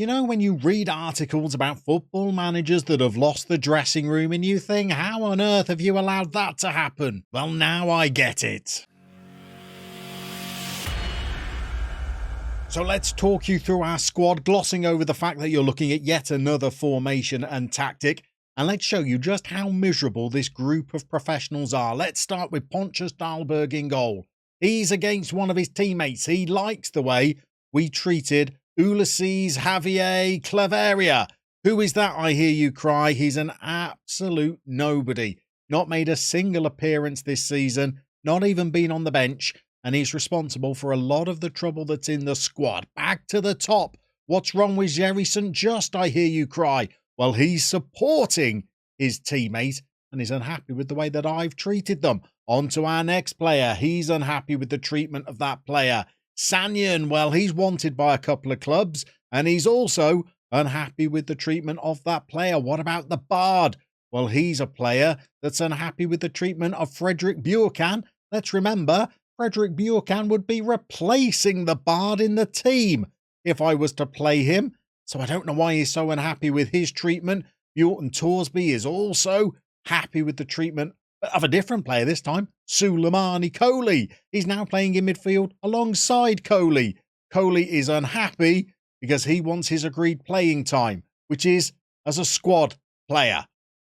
You know, when you read articles about football managers that have lost the dressing room and you think, how on earth have you allowed that to happen? Well, now I get it. So let's talk you through our squad, glossing over the fact that you're looking at yet another formation and tactic. And let's show you just how miserable this group of professionals are. Let's start with Pontus Dahlberg in goal. He's against one of his teammates. He likes the way we treated Ulysses Javier Claveria. Who is that, I hear you cry? He's an absolute nobody. Not made a single appearance this season, not even been on the bench, and he's responsible for a lot of the trouble that's in the squad. Back to the top. What's wrong with Jerry St. Just, I hear you cry? Well, he's supporting his teammate and is unhappy with the way that I've treated them. On to our next player. He's unhappy with the treatment of that player. Sanyan, well, he's wanted by a couple of clubs, and he's also unhappy with the treatment of that player. What about the Bard? Well, he's a player that's unhappy with the treatment of Frederick Buurkan. Let's remember, Frederick Buurkan would be replacing the Bard in the team if I was to play him. So I don't know why he's so unhappy with his treatment. Bjorn Torsby is also happy with the treatment of a different player this time, Suleimani Kohli. He's now playing in midfield alongside Kohli. Kohli is unhappy because he wants his agreed playing time, which is as a squad player.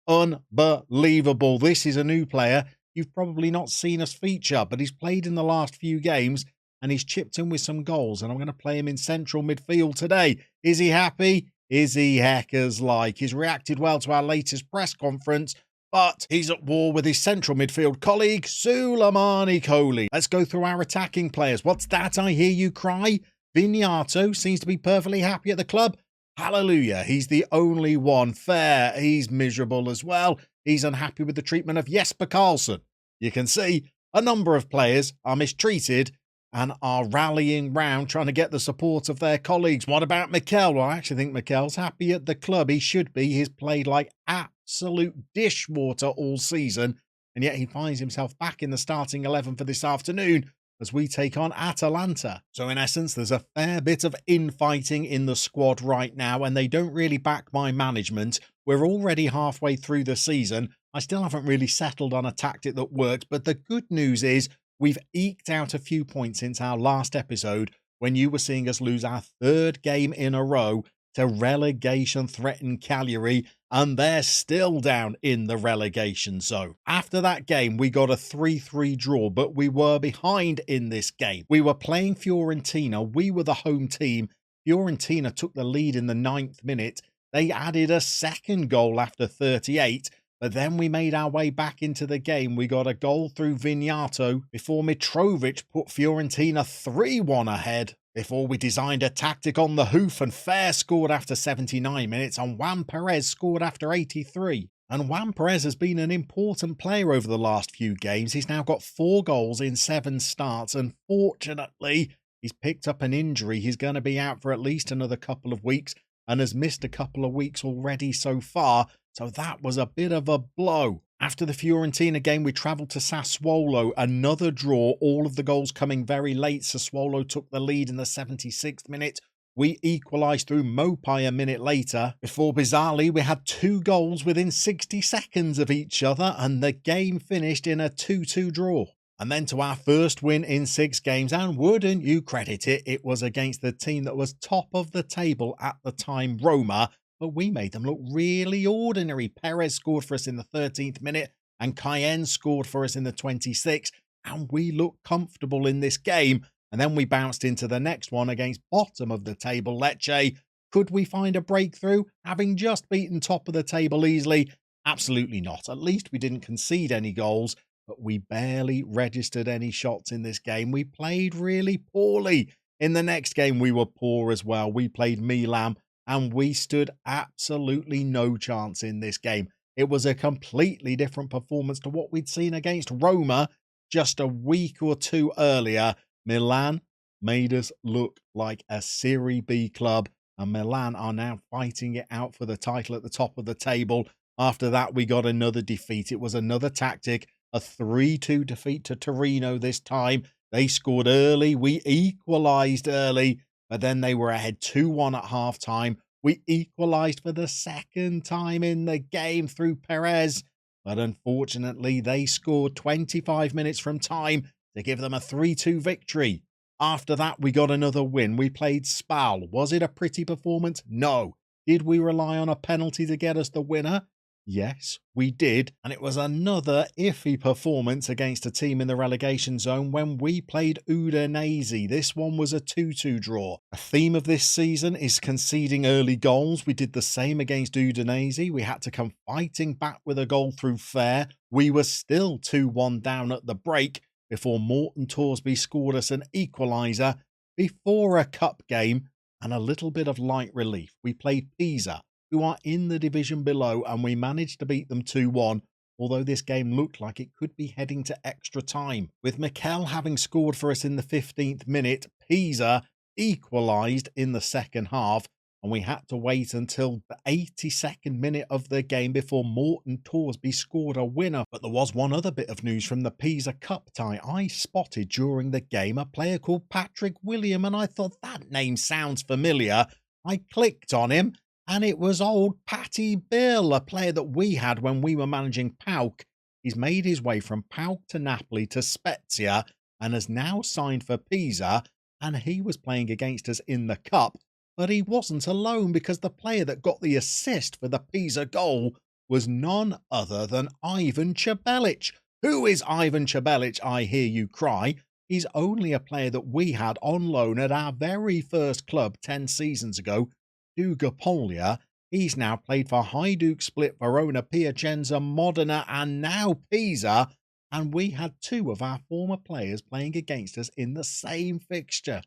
Unbelievable. This is a new player you've probably not seen us feature, but he's played in the last few games and he's chipped in with some goals, and I'm going to play him in central midfield today. Is he happy? Is he heckers like? He's reacted well to our latest press conference, but he's at war with his central midfield colleague, Suleimani Kohli. Let's go through our attacking players. What's that, I hear you cry? Vignato seems to be perfectly happy at the club. Hallelujah, he's the only one. Fair, he's miserable as well. He's unhappy with the treatment of Jesper Karlsson. You can see a number of players are mistreated and are rallying round trying to get the support of their colleagues. What about Mikel? Well, I actually think Mikel's happy at the club. He should be. He's played like absolute dishwater all season, and yet he finds himself back in the starting 11 for this afternoon as we take on Atalanta. So in essence, there's a fair bit of infighting in the squad right now, and they don't really back my management. We're already halfway through the season. I still haven't really settled on a tactic that works, but the good news is we've eked out a few points since our last episode when you were seeing us lose our third game in a row to relegation-threatened Cagliari, and they're still down in the relegation zone. After that game, we got a 3-3 draw, but we were behind in this game. We were playing Fiorentina. We were the home team. Fiorentina took the lead in the 9th minute. They added a second goal after 38, but then we made our way back into the game. We got a goal through Vignato before Mitrovic put Fiorentina 3-1 ahead. Before we designed a tactic on the hoof, and Fair scored after 79 minutes and Juan Perez scored after 83. And Juan Perez has been an important player over the last few games. He's now got 4 goals in 7 starts, and fortunately, he's picked up an injury. He's going to be out for at least another couple of weeks and has missed a couple of weeks already so far. So that was a bit of a blow. After the Fiorentina game, we travelled to Sassuolo, another draw, all of the goals coming very late. Sassuolo took the lead in the 76th minute. We equalised through Mopai a minute later. Before bizarrely, we had 2 goals within 60 seconds of each other, and the game finished in a 2-2 draw. And then to our first win in 6 games, and wouldn't you credit it, it was against the team that was top of the table at the time, Roma. But we made them look really ordinary. Perez scored for us in the 13th minute and Cayenne scored for us in the 26th. And we looked comfortable in this game. And then we bounced into the next one against bottom of the table, Lecce. Could we find a breakthrough, having just beaten top of the table easily? Absolutely not. At least we didn't concede any goals, but we barely registered any shots in this game. We played really poorly. In the next game, we were poor as well. We played Milan, and we stood absolutely no chance in this game. It was a completely different performance to what we'd seen against Roma just a week or 2 earlier. Milan made us look like a Serie B club, and Milan are now fighting it out for the title at the top of the table. After that, we got another defeat. It was another tactic, a 3-2 defeat to Torino this time. They scored early. We equalised early. but then they were ahead 2-1 at half-time. We equalised for the second time in the game through Perez, but unfortunately they scored 25 minutes from time to give them a 3-2 victory. After that, we got another win. We played Spal. Was it a pretty performance? No. Did we rely on a penalty to get us the winner? Yes, we did. And it was another iffy performance against a team in the relegation zone when we played Udinese. This one was a 2-2 draw. A theme of this season is conceding early goals. We did the same against Udinese. We had to come fighting back with a goal through fair. We were still 2-1 down at the break before Morten Torsby scored us an equaliser before a cup game and a little bit of light relief. We played Pisa, who are in the division below, and we managed to beat them 2-1, although this game looked like it could be heading to extra time. With Mikel having scored for us in the 15th minute, Pisa equalised in the second half, and we had to wait until the 82nd minute of the game before Morten Torsby scored a winner. But there was one other bit of news from the Pisa Cup tie. I spotted during the game a player called Patrick William, and I thought that name sounds familiar. I clicked on him, and it was old Patty Bill, a player that we had when we were managing PAOK. He's made his way from PAOK to Napoli to Spezia and has now signed for Pisa, and he was playing against us in the Cup. But he wasn't alone, because the player that got the assist for the Pisa goal was none other than Ivan Cebelic. Who is Ivan Cebelic, I hear you cry? He's only a player that we had on loan at our very first club 10 seasons ago, Dugopolia. He's now played for Hajduk Split, Verona, Piacenza, Modena and now Pisa, and we had two of our former players playing against us in the same fixture.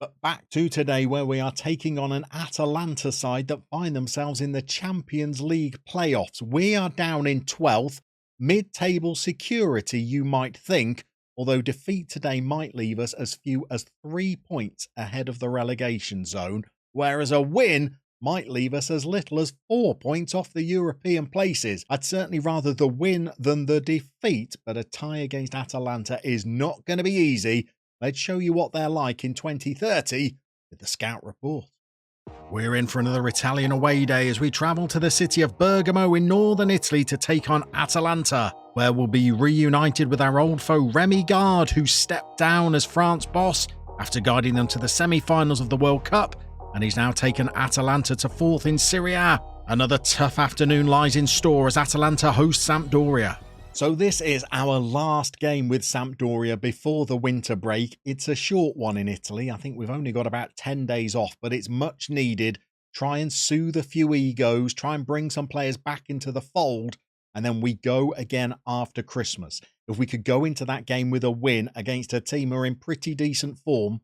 But back to today, where we are taking on an Atalanta side that find themselves in the Champions League playoffs. We are down in 12th, mid-table security you might think, although defeat today might leave us as few as 3 points ahead of the relegation zone, whereas a win might leave us as little as 4 points off the European places. I'd certainly rather the win than the defeat, but a tie against Atalanta is not going to be easy. Let's show you what they're like in 2030 with the Scout Report. We're in for another Italian away day as we travel to the city of Bergamo in northern Italy to take on Atalanta, where we'll be reunited with our old foe Remy Gard, who stepped down as France boss after guiding them to the semi-finals of the World Cup, and he's now taken Atalanta to 4th in Serie A. Another tough afternoon lies in store as Atalanta hosts Sampdoria. So this is our last game with Sampdoria before the winter break. It's a short one in Italy. I think we've only got about 10 days off, but it's much needed. Try and soothe a few egos, try and bring some players back into the fold, and then we go again after Christmas. If we could go into that game with a win against a team who are in pretty decent form,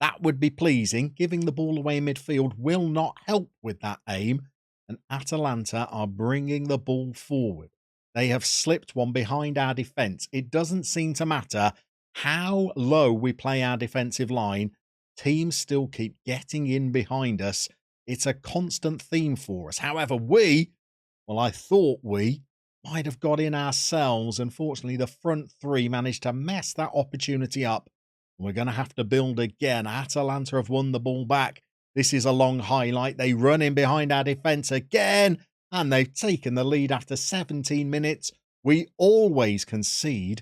that would be pleasing. Giving the ball away in midfield will not help with that aim, and Atalanta are bringing the ball forward. They have slipped one behind our defence. It doesn't seem to matter how low we play our defensive line. Teams still keep getting in behind us. It's a constant theme for us. However, I thought we might have got in ourselves. Unfortunately, the front three managed to mess that opportunity up. We're going to have to build again. Atalanta have won the ball back. This is a long highlight. They run in behind our defence again, and they've taken the lead after 17 minutes. We always concede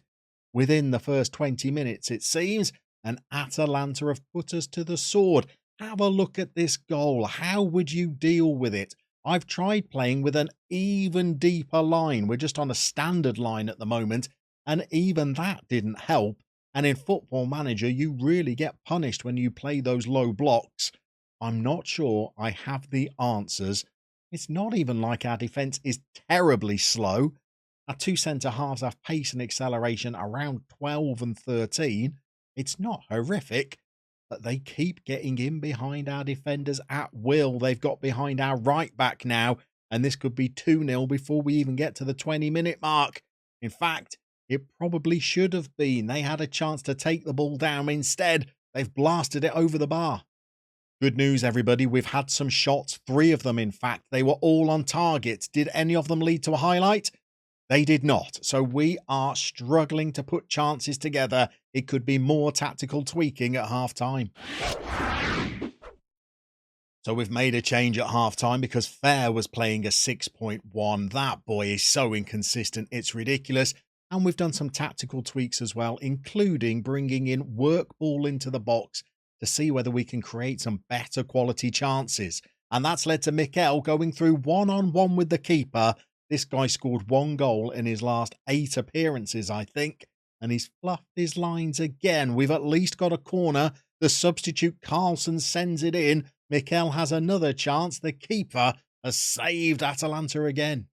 within the first 20 minutes, it seems, and Atalanta have put us to the sword. Have a look at this goal. How would you deal with it? I've tried playing with an even deeper line. We're just on a standard line at the moment, and even that didn't help. And in Football Manager, you really get punished when you play those low blocks. I'm not sure I have the answers. It's not even like our defence is terribly slow. Our two centre-halves have pace and acceleration around 12 and 13. It's not horrific, but they keep getting in behind our defenders at will. They've got behind our right-back now, and this could be 2-0 before we even get to the 20-minute mark. In fact, it probably should have been. They had a chance to take the ball down. Instead, they've blasted it over the bar. Good news, everybody. We've had some shots, 3 of them, in fact. They were all on target. Did any of them lead to a highlight? They did not. So we are struggling to put chances together. It could be more tactical tweaking at half-time. So we've made a change at halftime because Fair was playing a 6.1. That boy is so inconsistent, it's ridiculous. And we've done some tactical tweaks as well, including bringing in work ball into the box to see whether we can create some better quality chances. And that's led to Mikel going through one-on-one with the keeper. This guy scored 1 goal in his last 8 appearances, I think. And he's fluffed his lines again. We've at least got a corner. The substitute Carlson sends it in. Mikel has another chance. The keeper has saved Atalanta again.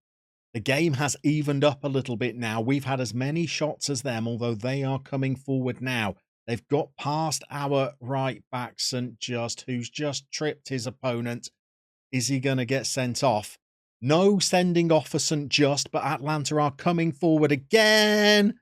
The game has evened up a little bit now. We've had as many shots as them, although they are coming forward now. They've got past our right back, St. Just, who's just tripped his opponent. Is he going to get sent off? No sending off for St. Just, but Atalanta are coming forward again.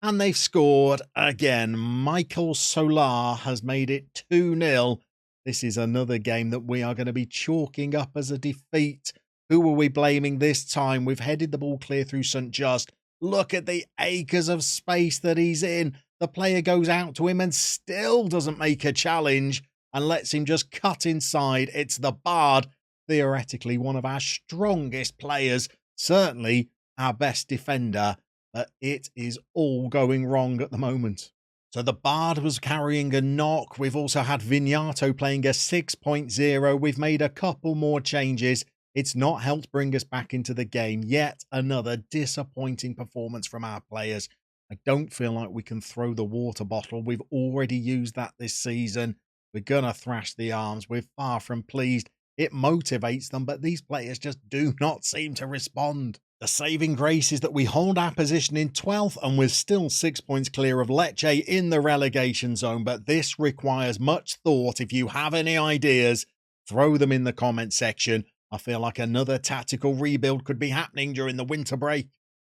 And they've scored again. Michael Solar has made it 2-0. This is another game that we are going to be chalking up as a defeat. Who are we blaming this time? We've headed the ball clear through St. Just. Look at the acres of space that he's in. The player goes out to him and still doesn't make a challenge and lets him just cut inside. It's the Bard, theoretically one of our strongest players, certainly our best defender, but it is all going wrong at the moment. So the Bard was carrying a knock. We've also had Vignato playing a 6.0. We've made a couple more changes. It's not helped bring us back into the game. Yet another disappointing performance from our players. I don't feel like we can throw the water bottle. We've already used that this season. We're going to thrash the arms. We're far from pleased. It motivates them, but these players just do not seem to respond. The saving grace is that we hold our position in 12th and we're still 6 points clear of Lecce in the relegation zone, but this requires much thought. If you have any ideas, throw them in the comment section. I feel like another tactical rebuild could be happening during the winter break.